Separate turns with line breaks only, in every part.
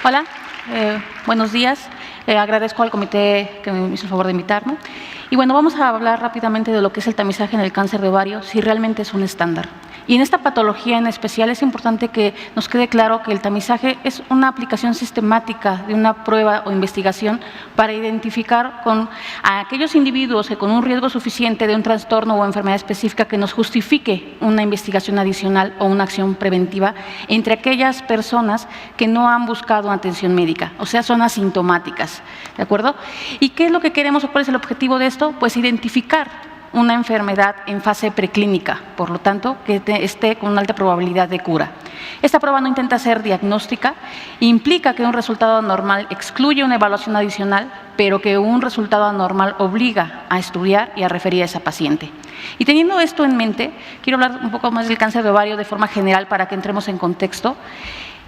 Hola, buenos días. Agradezco al comité que me hizo el favor de invitarme. Y bueno, vamos a hablar rápidamente de lo que es el tamizaje en el cáncer de ovario, si realmente es un estándar. Y en esta patología en especial es importante que nos quede claro que el tamizaje es una aplicación sistemática de una prueba o investigación para identificar a aquellos individuos que con un riesgo suficiente de un trastorno o enfermedad específica que nos justifique una investigación adicional o una acción preventiva entre aquellas personas que no han buscado atención médica, o sea, son asintomáticas, ¿de acuerdo? ¿Y qué es lo que queremos o cuál es el objetivo de esto? Pues identificar una enfermedad en fase preclínica, por lo tanto, que esté con una alta probabilidad de cura. Esta prueba no intenta ser diagnóstica, implica que un resultado anormal excluye una evaluación adicional, pero que un resultado anormal obliga a estudiar y a referir a esa paciente. Y teniendo esto en mente, quiero hablar un poco más del cáncer de ovario de forma general para que entremos en contexto.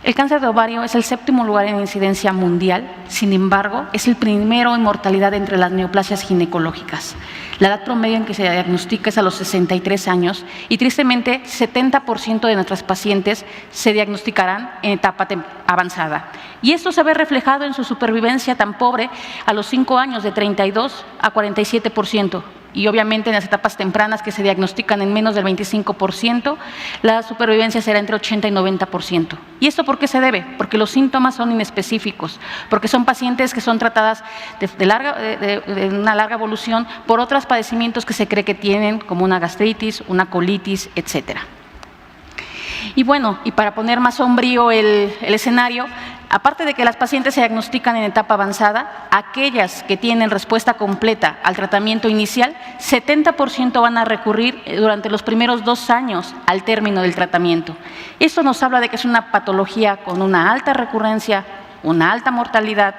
El cáncer de ovario es el 7º lugar en incidencia mundial, sin embargo, es el primero en mortalidad entre las neoplasias ginecológicas. La edad promedio en que se diagnostica es a los 63 años y tristemente 70% de nuestras pacientes se diagnosticarán en etapa avanzada. Y esto se ve reflejado en su supervivencia tan pobre a los 5 años de 32 a 47%. Y obviamente en las etapas tempranas que se diagnostican en menos del 25%, la supervivencia será entre 80 y 90%. ¿Y esto por qué se debe? Porque los síntomas son inespecíficos, porque son pacientes que son tratadas de una larga evolución por otros padecimientos que se cree que tienen, como una gastritis, una colitis, etcétera. Y bueno, y para poner más sombrío el escenario, aparte de que las pacientes se diagnostican en etapa avanzada, aquellas que tienen respuesta completa al tratamiento inicial, 70% van a recurrir durante los primeros 2 años al término del tratamiento. Esto nos habla de que es una patología con una alta recurrencia, una alta mortalidad,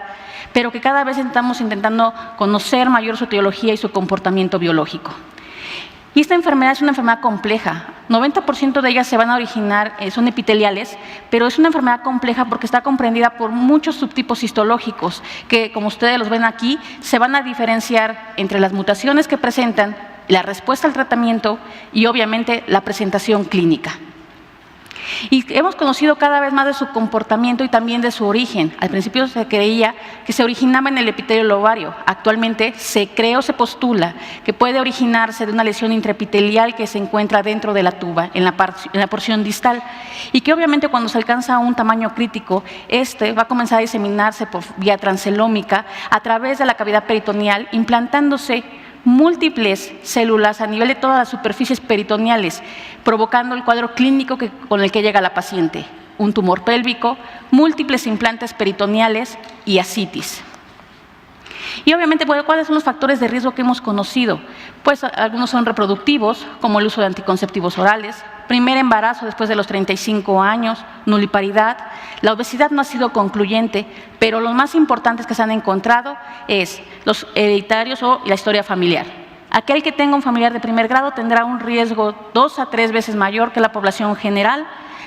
pero que cada vez estamos intentando conocer mayor su etiología y su comportamiento biológico. Y esta enfermedad es una enfermedad compleja. 90% de ellas se van a originar, son epiteliales, pero es una enfermedad compleja porque está comprendida por muchos subtipos histológicos que, como ustedes los ven aquí, se van a diferenciar entre las mutaciones que presentan, la respuesta al tratamiento y obviamente la presentación clínica. Y hemos conocido cada vez más de su comportamiento y también de su origen. Al principio se creía que se originaba en el epitelio del ovario. Actualmente se cree o se postula que puede originarse de una lesión intraepitelial que se encuentra dentro de la tuba, en la porción distal, y que obviamente cuando se alcanza un tamaño crítico, va a comenzar a diseminarse por vía transcelómica a través de la cavidad peritoneal, implantándose múltiples células a nivel de todas las superficies peritoneales, provocando el cuadro clínico con el que llega la paciente: un tumor pélvico, múltiples implantes peritoneales y ascitis. Y obviamente, ¿cuáles son los factores de riesgo que hemos conocido? Pues algunos son reproductivos, como el uso de anticonceptivos orales, primer embarazo después de los 35 años, nuliparidad. La obesidad no ha sido concluyente, pero los más importantes que se han encontrado es los hereditarios o la historia familiar. Aquel que tenga un familiar de primer grado tendrá un riesgo 2 a 3 veces mayor que la población general.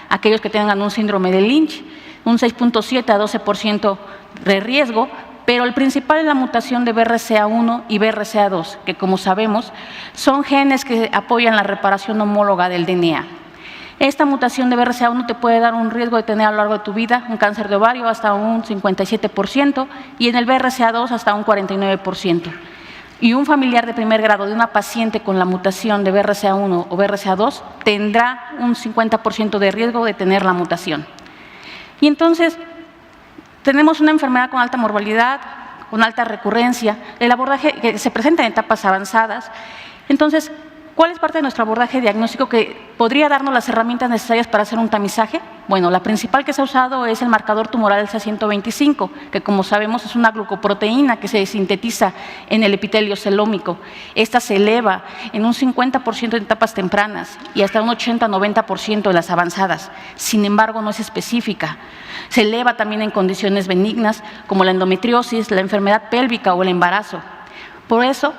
Aquellos que tengan un síndrome de Lynch, un 6.7 a 12% de riesgo, pero el principal es la mutación de BRCA1 y BRCA2, que como sabemos son genes que apoyan la reparación homóloga del DNA. Esta mutación de BRCA1 te puede dar un riesgo de tener a lo largo de tu vida un cáncer de ovario hasta un 57% y en el BRCA2 hasta un 49%. Y un familiar de primer grado de una paciente con la mutación de BRCA1 o BRCA2 tendrá un 50% de riesgo de tener la mutación. Y entonces, tenemos una enfermedad con alta mortalidad, con alta recurrencia, el abordaje que se presenta en etapas avanzadas. Entonces, ¿cuál es parte de nuestro abordaje diagnóstico que podría darnos las herramientas necesarias para hacer un tamizaje? Bueno, la principal que se ha usado es el marcador tumoral CA125, que como sabemos es una glucoproteína que se sintetiza en el epitelio celómico. Esta se eleva en un 50% en etapas tempranas y hasta un 80-90% en las avanzadas. Sin embargo, no es específica. Se eleva también en condiciones benignas como la endometriosis, la enfermedad pélvica o el embarazo. Por eso,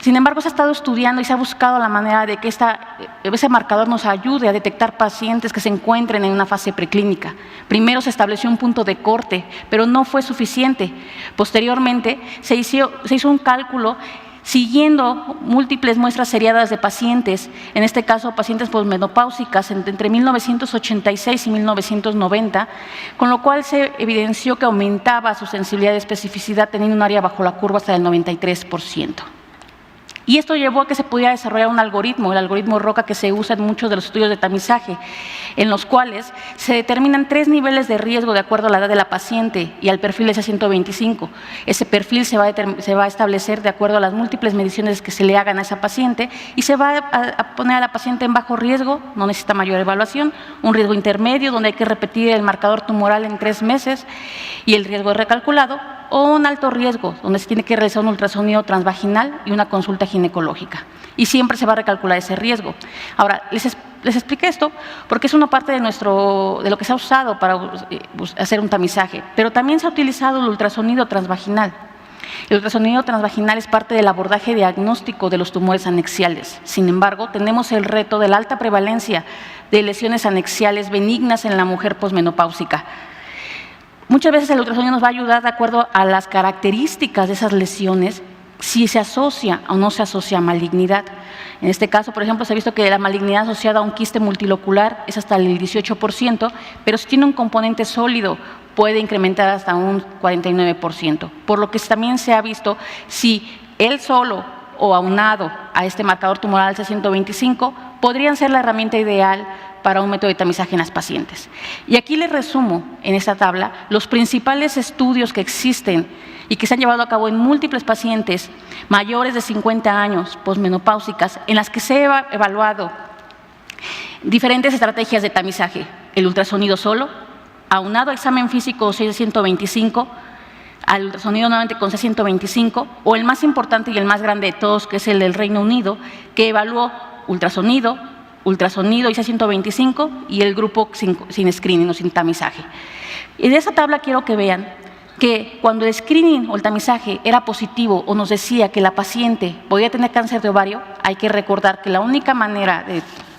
sin embargo, se ha estado estudiando y se ha buscado la manera de que ese marcador nos ayude a detectar pacientes que se encuentren en una fase preclínica. Primero se estableció un punto de corte, pero no fue suficiente. Posteriormente se hizo un cálculo siguiendo múltiples muestras seriadas de pacientes, en este caso pacientes posmenopáusicas entre 1986 y 1990, con lo cual se evidenció que aumentaba su sensibilidad y especificidad teniendo un área bajo la curva hasta del 93%. Y esto llevó a que se pudiera desarrollar un algoritmo, el algoritmo ROCA, que se usa en muchos de los estudios de tamizaje, en los cuales se determinan 3 niveles de riesgo de acuerdo a la edad de la paciente y al perfil S125. Ese perfil se va a establecer de acuerdo a las múltiples mediciones que se le hagan a esa paciente y se va a poner a la paciente en bajo riesgo, no necesita mayor evaluación, un riesgo intermedio donde hay que repetir el marcador tumoral en 3 meses y el riesgo recalculado, o un alto riesgo, donde se tiene que realizar un ultrasonido transvaginal y una consulta ginecológica. Y siempre se va a recalcular ese riesgo. Ahora, les expliqué esto porque es una parte de lo que se ha usado para hacer un tamizaje, pero también se ha utilizado el ultrasonido transvaginal. El ultrasonido transvaginal es parte del abordaje diagnóstico de los tumores anexiales. Sin embargo, tenemos el reto de la alta prevalencia de lesiones anexiales benignas en la mujer posmenopáusica. Muchas veces el ultrasonido nos va a ayudar de acuerdo a las características de esas lesiones, si se asocia o no se asocia a malignidad. En este caso, por ejemplo, se ha visto que la malignidad asociada a un quiste multilocular es hasta el 18%, pero si tiene un componente sólido puede incrementar hasta un 49%. Por lo que también se ha visto si él solo o aunado a este marcador tumoral C125 podrían ser la herramienta ideal para un método de tamizaje en las pacientes. Y aquí les resumo en esta tabla los principales estudios que existen y que se han llevado a cabo en múltiples pacientes mayores de 50 años, posmenopáusicas, en las que se ha evaluado diferentes estrategias de tamizaje: el ultrasonido solo, aunado a examen físico C125, al ultrasonido nuevamente con C125, o el más importante y el más grande de todos, que es el del Reino Unido, que evaluó ultrasonido y C125 y el grupo sin screening o sin tamizaje. Y de esa tabla quiero que vean que cuando el screening o el tamizaje era positivo o nos decía que la paciente podía tener cáncer de ovario, hay que recordar que la única manera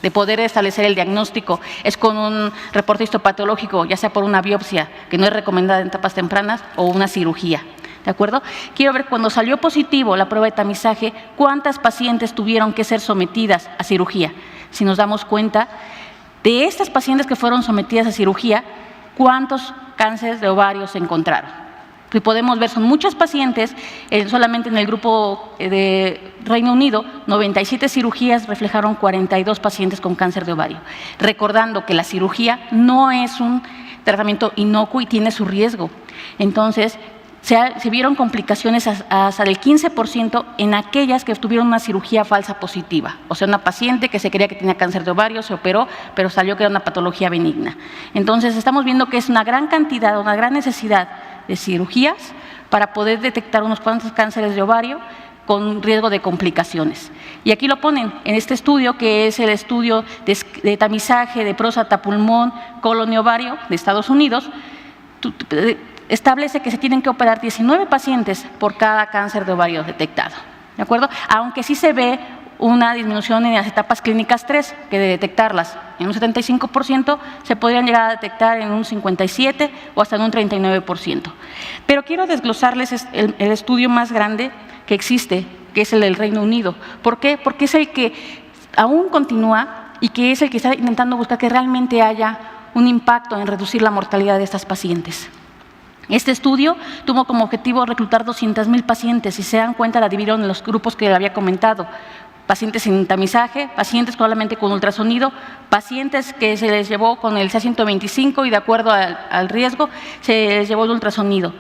de poder establecer el diagnóstico es con un reporte histopatológico, ya sea por una biopsia, que no es recomendada en etapas tempranas, o una cirugía. ¿De acuerdo? Quiero ver cuando salió positivo la prueba de tamizaje, cuántas pacientes tuvieron que ser sometidas a cirugía. Si nos damos cuenta, de estas pacientes que fueron sometidas a cirugía, ¿cuántos cánceres de ovario se encontraron? Que podemos ver, son muchas pacientes, solamente en el grupo de Reino Unido, 97 cirugías reflejaron 42 pacientes con cáncer de ovario. Recordando que la cirugía no es un tratamiento inocuo y tiene su riesgo. Entonces, se vieron complicaciones hasta del 15% en aquellas que tuvieron una cirugía falsa positiva. O sea, una paciente que se creía que tenía cáncer de ovario, se operó, pero salió que era una patología benigna. Entonces, estamos viendo que es una gran cantidad, una gran necesidad de cirugías para poder detectar unos cuantos cánceres de ovario con riesgo de complicaciones. Y aquí lo ponen en este estudio, que es el estudio de tamizaje de próstata, pulmón, colon y ovario de Estados Unidos. Establece que se tienen que operar 19 pacientes por cada cáncer de ovario detectado, ¿de acuerdo? Aunque sí se ve una disminución en las etapas clínicas 3, que de detectarlas en un 75%, se podrían llegar a detectar en un 57% o hasta en un 39%. Pero quiero desglosarles el estudio más grande que existe, que es el del Reino Unido. ¿Por qué? Porque es el que aún continúa y que es el que está intentando buscar que realmente haya un impacto en reducir la mortalidad de estas pacientes. Este estudio tuvo como objetivo reclutar 200,000 pacientes y se dan cuenta, la dividieron en los grupos que había comentado: pacientes sin tamizaje, pacientes solamente con ultrasonido, pacientes que se les llevó con el C125 y de acuerdo al riesgo se les llevó el ultrasonido.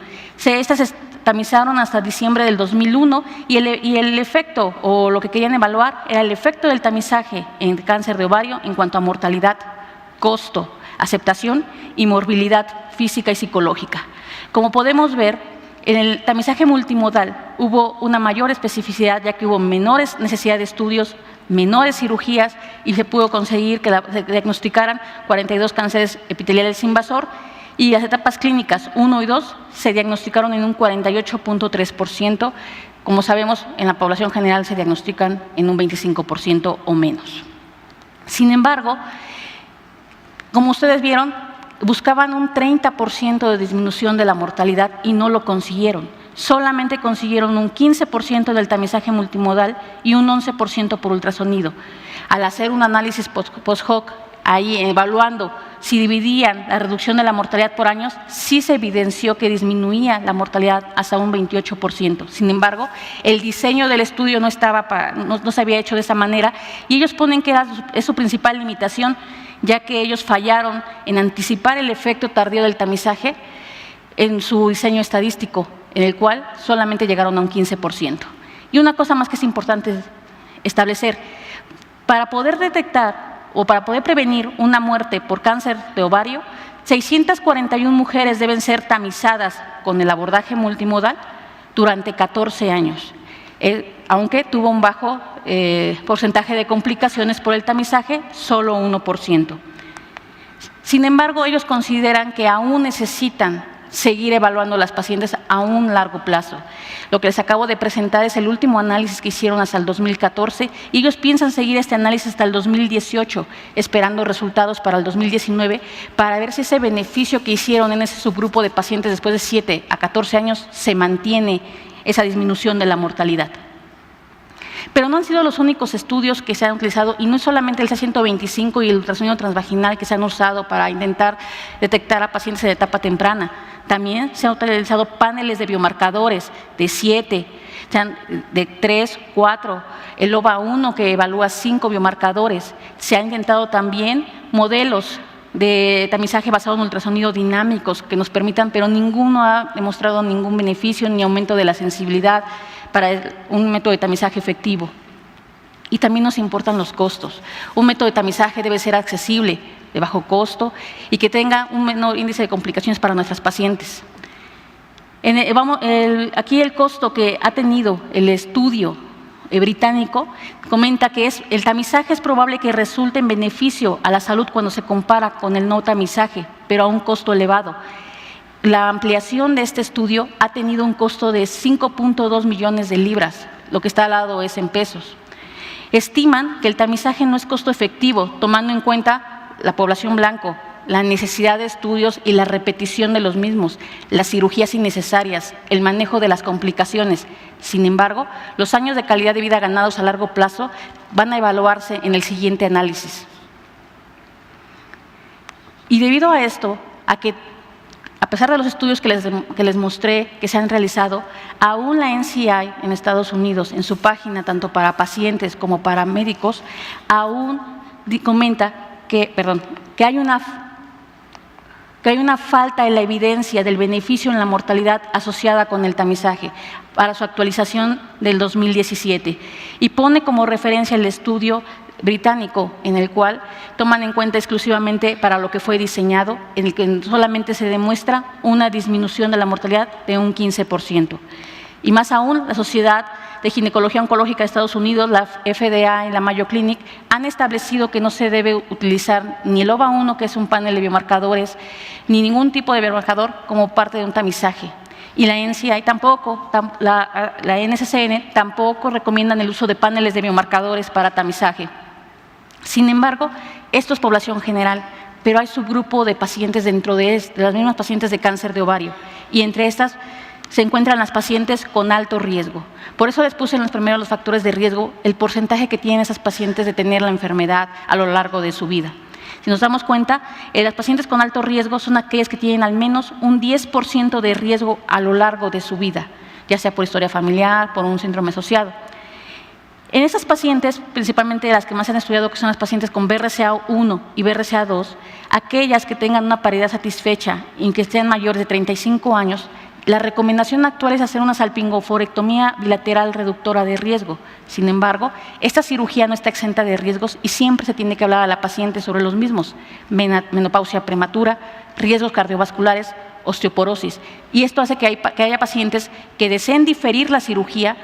Estas se tamizaron hasta diciembre del 2001 y el efecto, o lo que querían evaluar, era el efecto del tamizaje en cáncer de ovario en cuanto a mortalidad, costo, aceptación y morbilidad física y psicológica. Como podemos ver, en el tamizaje multimodal hubo una mayor especificidad, ya que hubo menores necesidad de estudios, menores cirugías, y se pudo conseguir que se diagnosticaran 42 cánceres epiteliales invasor, y las etapas clínicas 1 y 2 se diagnosticaron en un 48.3%. Como sabemos, en la población general se diagnostican en un 25% o menos. Sin embargo, como ustedes vieron, buscaban un 30% de disminución de la mortalidad y no lo consiguieron. solamente consiguieron un 15% del tamizaje multimodal y un 11% por ultrasonido. Al hacer un análisis post-hoc, ahí evaluando si dividían la reducción de la mortalidad por años, sí se evidenció que disminuía la mortalidad hasta un 28%. Sin embargo, el diseño del estudio no se había hecho de esa manera y ellos ponen que es su principal limitación, ya que ellos fallaron en anticipar el efecto tardío del tamizaje en su diseño estadístico, en el cual solamente llegaron a un 15%. Y una cosa más que es importante establecer, para poder detectar o para poder prevenir una muerte por cáncer de ovario, 641 mujeres deben ser tamizadas con el abordaje multimodal durante 14 años, aunque tuvo un bajo porcentaje de complicaciones por el tamizaje, solo 1%. Sin embargo, ellos consideran que aún necesitan seguir evaluando a las pacientes a un largo plazo. Lo que les acabo de presentar es el último análisis que hicieron hasta el 2014 y ellos piensan seguir este análisis hasta el 2018, esperando resultados para el 2019 para ver si ese beneficio que hicieron en ese subgrupo de pacientes después de 7 a 14 años se mantiene esa disminución de la mortalidad. Pero no han sido los únicos estudios que se han utilizado y no es solamente el C125 y el ultrasonido transvaginal que se han usado para intentar detectar a pacientes en etapa temprana. También se han utilizado paneles de biomarcadores de 7, de 3, 4, el OVA1 que evalúa 5 biomarcadores. Se han intentado también modelos de tamizaje basado en ultrasonido dinámicos que nos permitan, pero ninguno ha demostrado ningún beneficio ni aumento de la sensibilidad para un método de tamizaje efectivo. Y también nos importan los costos. Un método de tamizaje debe ser accesible, de bajo costo y que tenga un menor índice de complicaciones para nuestras pacientes. Aquí el costo que ha tenido el estudio británico comenta que el tamizaje es probable que resulte en beneficio a la salud cuando se compara con el no tamizaje, pero a un costo elevado. La ampliación de este estudio ha tenido un costo de 5.2 millones de libras, lo que está al lado es en pesos. Estiman que el tamizaje no es costo efectivo, tomando en cuenta la población blanco, la necesidad de estudios y la repetición de los mismos, las cirugías innecesarias, el manejo de las complicaciones. Sin embargo, los años de calidad de vida ganados a largo plazo van a evaluarse en el siguiente análisis. Y debido a esto, a pesar de los estudios que les mostré que se han realizado, aún la NCI en Estados Unidos, en su página, tanto para pacientes como para médicos, aún comenta que hay una falta en la evidencia del beneficio en la mortalidad asociada con el tamizaje para su actualización del 2017 y pone como referencia el estudio británico en el cual toman en cuenta exclusivamente para lo que fue diseñado, en el que solamente se demuestra una disminución de la mortalidad de un 15%. Y más aún, la Sociedad de Ginecología Oncológica de Estados Unidos, la FDA y la Mayo Clinic han establecido que no se debe utilizar ni el OVA1, que es un panel de biomarcadores, ni ningún tipo de biomarcador como parte de un tamizaje. Y la NCI tampoco, la NCCN tampoco recomiendan el uso de paneles de biomarcadores para tamizaje. Sin embargo, esto es población general, pero hay subgrupo de pacientes dentro de las mismas pacientes de cáncer de ovario y entre estas se encuentran las pacientes con alto riesgo. Por eso les puse en los primeros los factores de riesgo, el porcentaje que tienen esas pacientes de tener la enfermedad a lo largo de su vida. Si nos damos cuenta, las pacientes con alto riesgo son aquellas que tienen al menos un 10% de riesgo a lo largo de su vida, ya sea por historia familiar, por un síndrome asociado. En esas pacientes, principalmente las que más se han estudiado, que son las pacientes con BRCA1 y BRCA2, aquellas que tengan una paridad satisfecha y que estén mayores de 35 años, la recomendación actual es hacer una salpingoforectomía bilateral reductora de riesgo. Sin embargo, esta cirugía no está exenta de riesgos y siempre se tiene que hablar a la paciente sobre los mismos: menopausia prematura, riesgos cardiovasculares, osteoporosis. Y esto hace que haya pacientes que deseen diferir la cirugía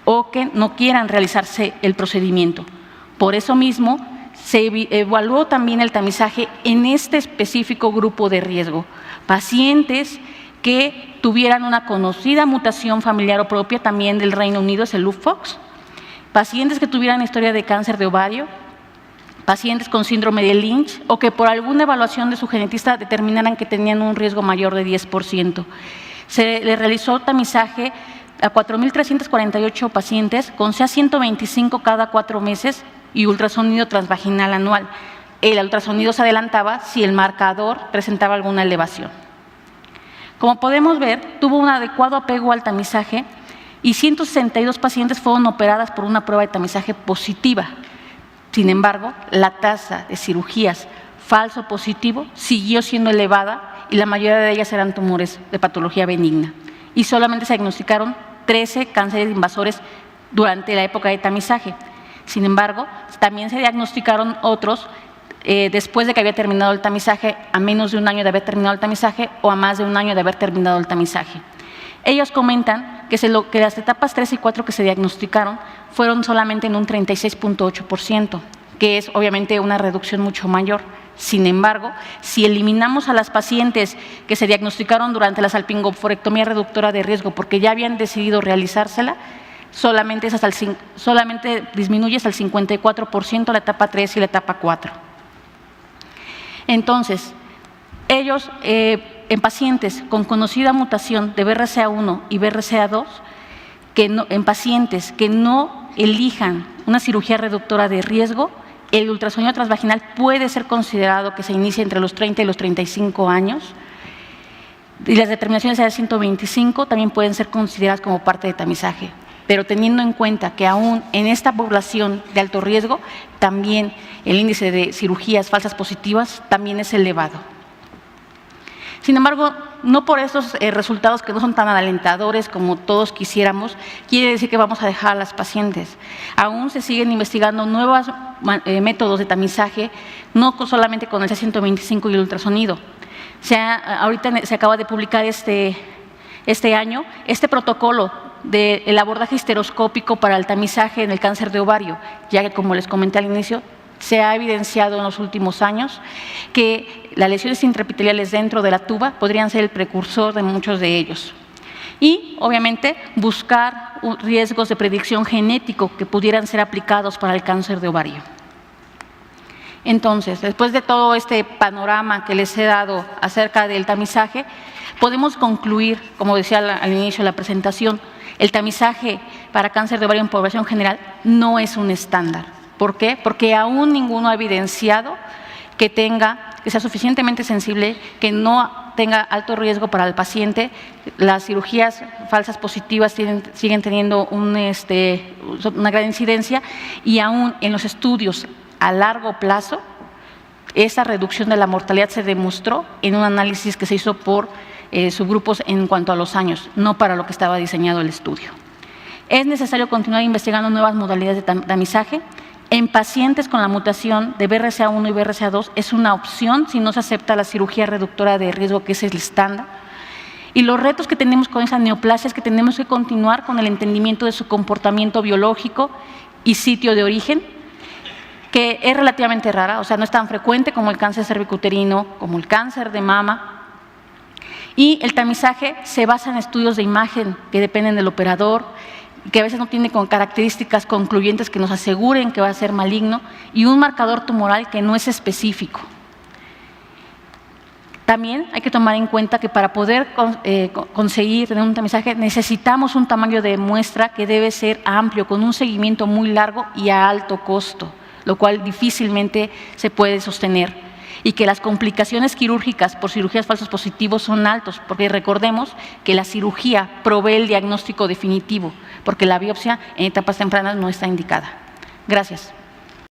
o que no quieran realizarse el procedimiento. Por eso mismo, se evaluó también el tamizaje en este específico grupo de riesgo. Pacientes que tuvieran una conocida mutación familiar o propia también del Reino Unido, es el LUFOX, pacientes que tuvieran historia de cáncer de ovario, pacientes con síndrome de Lynch o que por alguna evaluación de su genetista determinaran que tenían un riesgo mayor de 10%. Se le realizó tamizaje a 4.348 pacientes con CA-125 cada 4 meses y ultrasonido transvaginal anual. El ultrasonido se adelantaba si el marcador presentaba alguna elevación. Como podemos ver, tuvo un adecuado apego al tamizaje y 162 pacientes fueron operadas por una prueba de tamizaje positiva. Sin embargo, la tasa de cirugías falso positivo siguió siendo elevada y la mayoría de ellas eran tumores de patología benigna. Y solamente se diagnosticaron 13 cánceres invasores durante la época de tamizaje. Sin embargo, también se diagnosticaron otros después de que había terminado el tamizaje, a menos de un año de haber terminado el tamizaje o a más de un año de haber terminado el tamizaje. Ellos comentan que las etapas 3 y 4 que se diagnosticaron fueron solamente en un 36.8%, que es obviamente una reducción mucho mayor. Sin embargo, si eliminamos a las pacientes que se diagnosticaron durante la salpingoforectomía reductora de riesgo porque ya habían decidido realizársela, solamente disminuye hasta el 54% la etapa 3 y la etapa 4. Entonces, ellos en pacientes con conocida mutación de BRCA1 y BRCA2, en pacientes que no elijan una cirugía reductora de riesgo, el ultrasonido transvaginal puede ser considerado que se inicie entre los 30 y los 35 años y las determinaciones de CA-125 también pueden ser consideradas como parte de tamizaje, pero teniendo en cuenta que aún en esta población de alto riesgo también el índice de cirugías falsas positivas también es elevado. Sin embargo, no por estos resultados que no son tan alentadores como todos quisiéramos, quiere decir que vamos a dejar a las pacientes. Aún se siguen investigando nuevos métodos de tamizaje, no solamente con el CA-125 y el ultrasonido. Ahorita se acaba de publicar este año este protocolo del abordaje histeroscópico para el tamizaje en el cáncer de ovario, ya que, como les comenté al inicio, se ha evidenciado en los últimos años que las lesiones intraepiteliales dentro de la tuba podrían ser el precursor de muchos de ellos. Y, obviamente, buscar riesgos de predicción genético que pudieran ser aplicados para el cáncer de ovario. Entonces, después de todo este panorama que les he dado acerca del tamizaje, podemos concluir, como decía al inicio de la presentación, el tamizaje para cáncer de ovario en población general no es un estándar. ¿Por qué? Porque aún ninguno ha evidenciado que sea suficientemente sensible, que no tenga alto riesgo para el paciente. Las cirugías falsas positivas siguen teniendo una gran incidencia y aún en los estudios a largo plazo, esa reducción de la mortalidad se demostró en un análisis que se hizo por subgrupos en cuanto a los años, no para lo que estaba diseñado el estudio. Es necesario continuar investigando nuevas modalidades de tamizaje. En pacientes con la mutación de BRCA1 y BRCA2 es una opción si no se acepta la cirugía reductora de riesgo, que es el estándar. Y los retos que tenemos con esa neoplasia es que tenemos que continuar con el entendimiento de su comportamiento biológico y sitio de origen, que es relativamente rara, o sea, no es tan frecuente como el cáncer cervicuterino, como el cáncer de mama. Y el tamizaje se basa en estudios de imagen que dependen del operador, que a veces no tiene con características concluyentes que nos aseguren que va a ser maligno, y un marcador tumoral que no es específico. También hay que tomar en cuenta que para poder conseguir tener un tamizaje necesitamos un tamaño de muestra que debe ser amplio, con un seguimiento muy largo y a alto costo, lo cual difícilmente se puede sostener. Y que las complicaciones quirúrgicas por cirugías falsos positivos son altos, porque recordemos que la cirugía provee el diagnóstico definitivo, porque la biopsia en etapas tempranas no está indicada. Gracias.